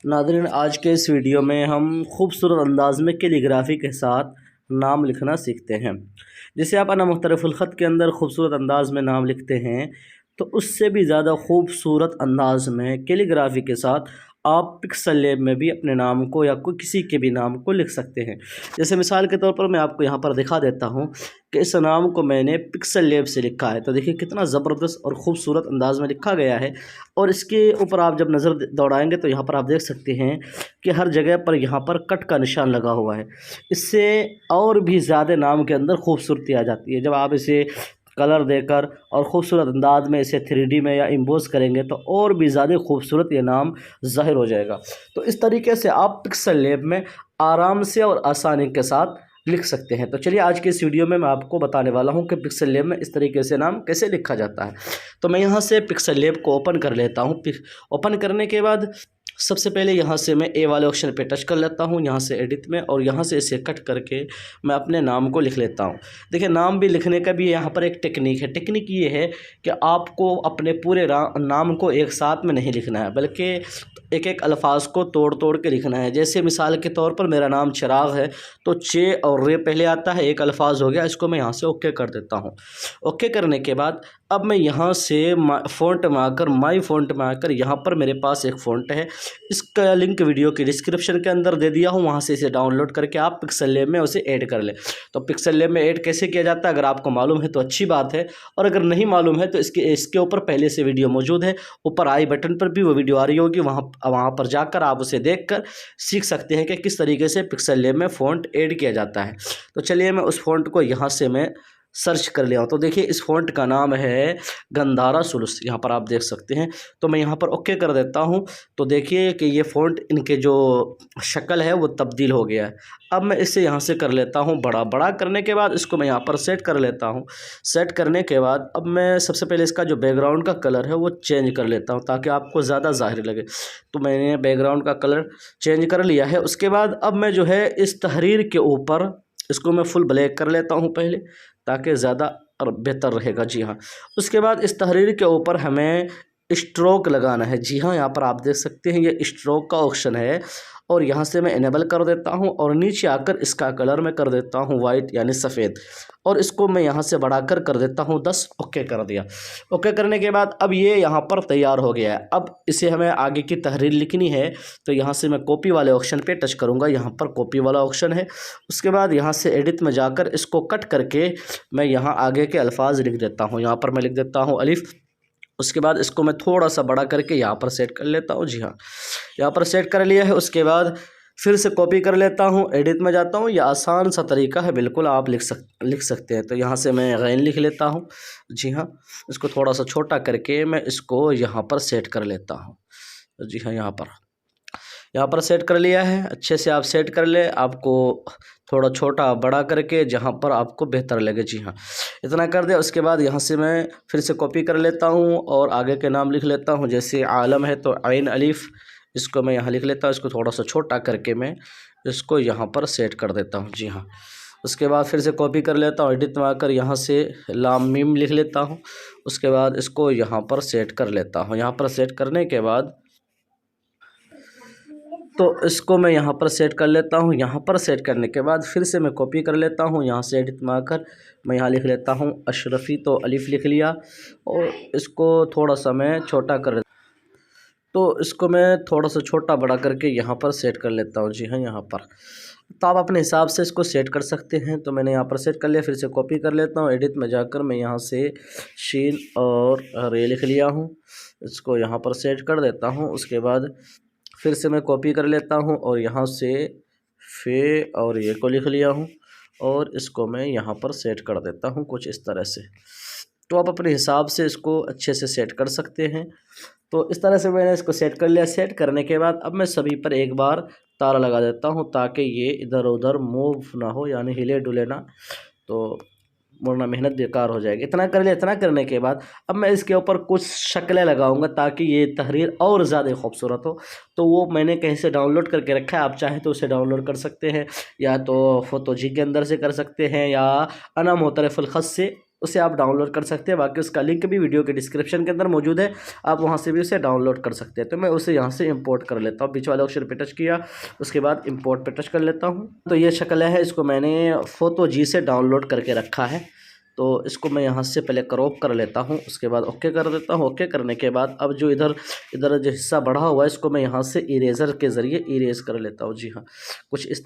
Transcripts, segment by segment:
नाज़रीन, आज के इस वीडियो में हम खूबसूरत अंदाज में कैलीग्राफी के साथ नाम लिखना सीखते हैं। जैसे आप अना मुख्तलिफ़ुल ख़त के अंदर खूबसूरत अंदाज में नाम लिखते हैं, तो उससे भी ज़्यादा खूबसूरत अंदाज में कैलीग्राफी के साथ आप पिक्सल लैब में भी अपने नाम को या कोई किसी के भी नाम को लिख सकते हैं। जैसे मिसाल के तौर पर मैं आपको यहाँ पर दिखा देता हूँ कि इस नाम को मैंने पिक्सल लैब से लिखा है। तो देखिए कितना ज़बरदस्त और ख़ूबसूरत अंदाज में लिखा गया है। और इसके ऊपर आप जब नज़र दौड़ाएंगे तो यहाँ पर आप देख सकते हैं कि हर जगह पर यहाँ पर कट का निशान लगा हुआ है। इससे और भी ज़्यादा नाम के अंदर खूबसूरती आ जाती है। जब आप इसे कलर देकर और ख़ूबसूरत अंदाज में इसे 3D में या एम्बोस करेंगे तो और भी ज़्यादा खूबसूरत ये नाम ज़ाहिर हो जाएगा। तो इस तरीके से आप पिक्सल लैब में आराम से और आसानी के साथ लिख सकते हैं। तो चलिए आज के इस वीडियो में मैं आपको बताने वाला हूं कि पिक्सल लैब में इस तरीके से नाम कैसे लिखा जाता है। तो मैं यहां से पिक्सल लैब को ओपन कर लेता हूं। ओपन करने के बाद सबसे पहले यहाँ से मैं ए वाले ऑप्शन पे टच कर लेता हूँ, यहाँ से एडिट में, और यहाँ से इसे कट करके मैं अपने नाम को लिख लेता हूँ। देखिए नाम भी लिखने का भी यहाँ पर एक टेक्निक है। टेक्निक ये है कि आपको अपने पूरे नाम को एक साथ में नहीं लिखना है, बल्कि एक एक अल्फाज को तोड़ तोड़ के लिखना है। जैसे मिसाल के तौर पर मेरा नाम चिराग है, तो चे और रे पहले आता है, एक अल्फाज हो गया, इसको मैं यहाँ से ओके कर देता हूँ। ओके करने के बाद अब मैं यहाँ से फ़ॉन्ट में आकर माई फ़ॉन्ट में आकर यहाँ पर मेरे पास एक फ़ॉन्ट है, इसका लिंक वीडियो के डिस्क्रिप्शन के अंदर दे दिया हूँ, वहाँ से इसे डाउनलोड करके आप पिक्सल लैब में उसे ऐड कर लें। तो पिक्सल लैब में ऐड कैसे किया जाता है, अगर आपको मालूम है तो अच्छी बात है, और अगर नहीं मालूम है तो इसके ऊपर पहले से वीडियो मौजूद है। ऊपर आई बटन पर भी वो वीडियो आ रही होगी, वहाँ पर जाकर आप उसे देखकर सीख सकते हैं कि किस तरीके से पिक्सल लैब में फ़ॉन्ट ऐड किया जाता है। तो चलिए मैं उस फ़ॉन्ट को यहाँ से मैं सर्च कर लिया हूँ। तो देखिए इस फ़ॉन्ट का नाम है गंधारा सुलूस, यहाँ पर आप देख सकते हैं। तो मैं यहाँ पर ओके कर देता हूँ। तो देखिए कि ये फ़ॉन्ट इनके जो शक्ल है वो तब्दील हो गया है। अब मैं इसे यहाँ से कर लेता हूँ बड़ा। बड़ा करने के बाद इसको मैं यहाँ पर सेट कर लेता हूँ। सेट करने के बाद अब मैं सबसे पहले इसका जो बैकग्राउंड का कलर है वो चेंज कर लेता हूँ, ताकि आपको ज़्यादा ज़ाहिर लगे। तो मैंने बैकग्राउंड का कलर चेंज कर लिया है। उसके बाद अब मैं जो है इस तहरीर के ऊपर इसको मैं फुल ब्लैक कर लेता हूँ पहले, ताकि ज़्यादा और बेहतर रहेगा। जी हाँ, उसके बाद इस तहरीर के ऊपर हमें स्ट्रोक लगाना है। जी हाँ, यहाँ पर आप देख सकते हैं ये स्ट्रोक का ऑप्शन है, और यहाँ से मैं इनेबल कर देता हूँ, और नीचे आकर इसका कलर मैं कर देता हूँ वाइट यानी सफ़ेद, और इसको मैं यहाँ से बढ़ाकर कर देता हूँ 10। ओके कर दिया। ओके करने के बाद अब ये यहाँ पर तैयार हो गया है। अब इसे हमें आगे की तहरीर लिखनी है, तो यहाँ से मैं कॉपी वाले ऑप्शन पे टच करूँगा। यहाँ पर कॉपी वाला ऑप्शन है। उसके बाद यहाँ से एडिट में जाकर इसको कट करके मैं यहाँ आगे के अल्फाज लिख देता हूँ। यहाँ पर मैं लिख देता हूँ अलिफ। उसके बाद इसको मैं थोड़ा सा बड़ा करके यहाँ पर सेट कर लेता हूँ। जी हाँ, यहाँ पर सेट कर लिया है। उसके बाद फिर से कॉपी कर लेता हूँ, एडिट में जाता हूँ। यह आसान सा तरीका है, बिल्कुल आप लिख सकते हैं। तो यहाँ से मैं गैन लिख लेता हूँ। जी हाँ, इसको थोड़ा सा छोटा करके मैं इसको यहाँ पर सेट कर लेता हूँ। जी हाँ, यहाँ पर सेट कर लिया है। अच्छे से आप सेट कर ले, आपको थोड़ा छोटा बड़ा करके जहाँ पर आपको बेहतर लगे। जी हाँ, इतना कर दिया। उसके बाद यहाँ से मैं फिर से कॉपी कर लेता हूँ और आगे के नाम लिख लेता हूँ। जैसे आलम है तो आइन अलिफ, इसको मैं यहाँ लिख लेता हूँ। इसको थोड़ा सा छोटा करके मैं इसको यहाँ पर सेट कर देता हूँ। जी हाँ, उसके बाद फिर से कॉपी कर लेता हूँ, एडिट में आकर यहाँ से लाम मीम लिख लेता हूँ। उसके बाद इसको यहाँ पर सेट कर लेता हूँ। यहाँ पर सेट करने के बाद तो इसको मैं यहाँ पर सेट कर लेता हूँ। यहाँ पर सेट करने के बाद फिर से मैं कॉपी कर लेता हूँ। यहाँ से एडिट में आकर मैं यहाँ लिख लेता हूँ अशरफ़ी, तो अलिफ लिख लिया, और इसको थोड़ा सा मैं छोटा कर, तो इसको मैं थोड़ा सा छोटा बड़ा करके यहाँ पर सेट कर लेता हूँ। जी हाँ, यहाँ पर तो आप अपने हिसाब से इसको सेट कर सकते हैं। तो मैंने यहाँ पर सेट कर लिया। फिर से कॉपी कर लेता हूँ, एडिट में जाकर मैं यहाँ से शीन और रे लिख लिया हूँ, इसको यहाँ पर सेट कर देता हूँ। उसके बाद फिर से मैं कॉपी कर लेता हूँ और यहाँ से फे और ये को लिख लिया हूँ, और इसको मैं यहाँ पर सेट कर देता हूँ कुछ इस तरह से। तो आप अपने हिसाब से इसको अच्छे से सेट कर सकते हैं। तो इस तरह से मैंने इसको सेट कर लिया। सेट करने के बाद अब मैं सभी पर एक बार ताला लगा देता हूँ, ताकि ये इधर उधर मूव ना हो, यानी हिले डुले ना, तो वरना मेहनत बेकार हो जाएगी। इतना कर लिया। इतना करने के बाद अब मैं इसके ऊपर कुछ शक्लें लगाऊंगा, ताकि ये तहरीर और ज़्यादा खूबसूरत हो। तो वो मैंने कहीं से डाउनलोड करके रखा है, आप चाहें तो उसे डाउनलोड कर सकते हैं, या तो फोटोजी के अंदर से कर सकते हैं, या अना मुख्तलिफ़ुल ख़त से उसे आप डाउनलोड कर सकते हैं। बाकी उसका लिंक भी वीडियो के डिस्क्रिप्शन के अंदर मौजूद है, आप वहाँ से भी उसे डाउनलोड कर सकते हैं। तो मैं उसे यहाँ से इंपोर्ट कर लेता हूँ। बीच वाले ऑप्शन पे टच किया, उसके बाद इंपोर्ट पे टच कर लेता हूँ। तो ये शक्ल है, इसको मैंने फोटो जी से डाउनलोड करके रखा है। तो इसको मैं यहाँ से पहले क्रॉप कर लेता हूँ, उसके बाद ओके कर देता हूँ। ओके करने के बाद अब जो इधर जो हिस्सा बढ़ा हुआ है इसको मैं यहाँ से इरेज़र के ज़रिए इरेज कर लेता हूँ। जी हाँ, कुछ इस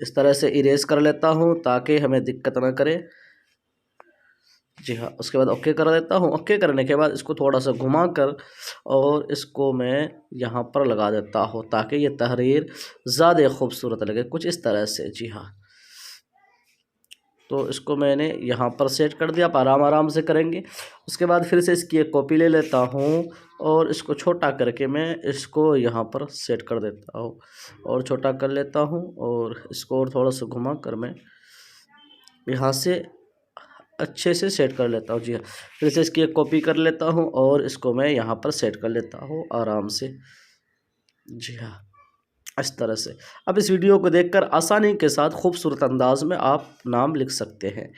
तरह से इरेज कर लेता हूँ ताकि हमें दिक्कत ना करे। जी हाँ, उसके बाद ओके कर देता हूँ। ओके करने के बाद इसको थोड़ा सा घुमा कर और इसको मैं यहाँ पर लगा देता हूँ ताकि ये तहरीर ज़्यादा खूबसूरत लगे, कुछ इस तरह से। जी हाँ, तो इसको मैंने यहाँ पर सेट कर दिया। आप आराम से करेंगे। उसके बाद फिर से इसकी एक कॉपी ले लेता हूँ और इसको छोटा करके मैं इसको यहाँ पर सेट कर देता हूँ और छोटा कर लेता हूँ और इसको और थोड़ा सा घुमा कर मैं यहाँ से अच्छे से सेट कर लेता हूँ। जी हाँ, फिर से इसकी एक कॉपी कर लेता हूँ और इसको मैं यहाँ पर सेट कर लेता हूँ आराम से। जी हाँ, इस तरह से। अब इस वीडियो को देखकर आसानी के साथ खूबसूरत अंदाज में आप नाम लिख सकते हैं।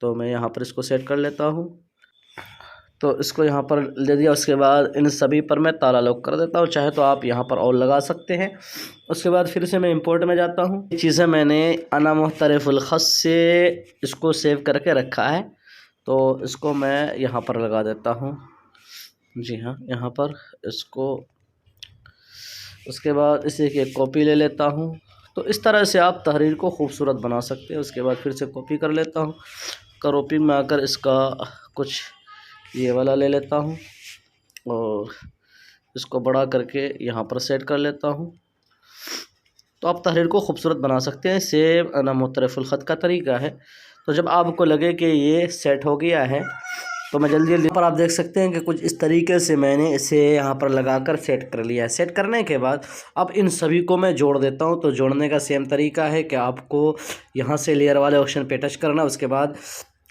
तो मैं यहाँ पर इसको सेट कर लेता हूँ। तो इसको यहाँ पर ले दिया, उसके बाद इन सभी पर मैं ताला लॉक कर देता हूँ। चाहे तो आप यहाँ पर और लगा सकते हैं। उसके बाद फिर से मैं इंपोर्ट में जाता हूँ। ये चीज़ें मैंने अना मुख्तलिफुल ख़त से इसको सेव करके रखा है, तो इसको मैं यहाँ पर लगा देता हूँ। जी हाँ, यहाँ पर इसको, उसके बाद इसे की एक कॉपी ले लेता हूँ। तो इस तरह से आप तहरीर को खूबसूरत बना सकते हैं। उसके बाद फिर से कॉपी कर लेता हूँ। कॉपी में आकर इसका कुछ ये वाला ले लेता हूँ और इसको बड़ा करके यहाँ पर सेट कर लेता हूँ। तो आप तहरीर को खूबसूरत बना सकते हैं। सेव अना मुख्तलिफुल ख़त का तरीका है। तो जब आपको लगे कि ये सेट हो गया है तो मैं जल्दी पर आप देख सकते हैं कि कुछ इस तरीके से मैंने इसे यहाँ पर लगाकर सेट कर लिया है। सेट करने के बाद अब इन सभी को मैं जोड़ देता हूँ। तो जोड़ने का सेम तरीका है कि आपको यहाँ से लेयर वाले ऑप्शन पे टच करना, उसके बाद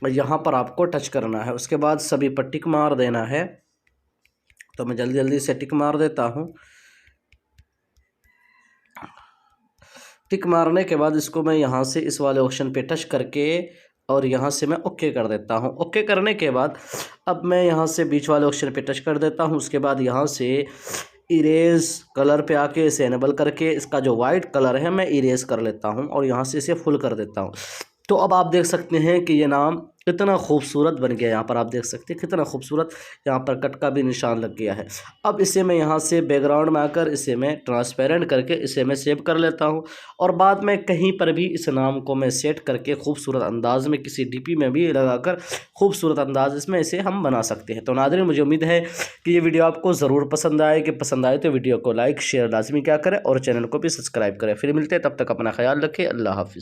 यहाँ पर आपको टच करना है, उसके बाद सभी पर टिक मार देना है। तो मैं जल्दी से टिक मार देता हूँ। टिक मारने के बाद इसको मैं यहाँ से इस वाले ऑप्शन पे टच करके और यहाँ से मैं ओके कर देता हूँ। ओके करने के बाद अब मैं यहाँ से बीच वाले ऑप्शन पे टच कर देता हूँ। उसके बाद यहाँ से इरेज कलर पे आके इसे एनेबल करके इसका जो वाइट कलर है मैं इरेज कर लेता हूँ और यहाँ से इसे फुल कर देता हूँ। तो अब आप देख सकते हैं कि ये नाम कितना खूबसूरत बन गया। यहाँ पर आप देख सकते हैं कितना खूबसूरत, यहाँ पर कट का भी निशान लग गया है। अब इसे मैं यहाँ से बैकग्राउंड में आकर इसे मैं ट्रांसपेरेंट करके इसे मैं सेव कर लेता हूँ और बाद में कहीं पर भी इस नाम को मैं सेट करके खूबसूरत अंदाज में किसी डीपी में भी लगाकर खूबसूरत अंदाज इसमें इसे हम बना सकते हैं। तो नाज़रीन, मुझे उम्मीद है कि ये वीडियो आपको ज़रूर पसंद आएगी। पसंद आए तो वीडियो को लाइक शेयर लाजमी क्या करें और चैनल को भी सब्सक्राइब करें। फिर मिलते हैं, तब तक अपना ख्याल रखें। अल्लाह हाफिज़।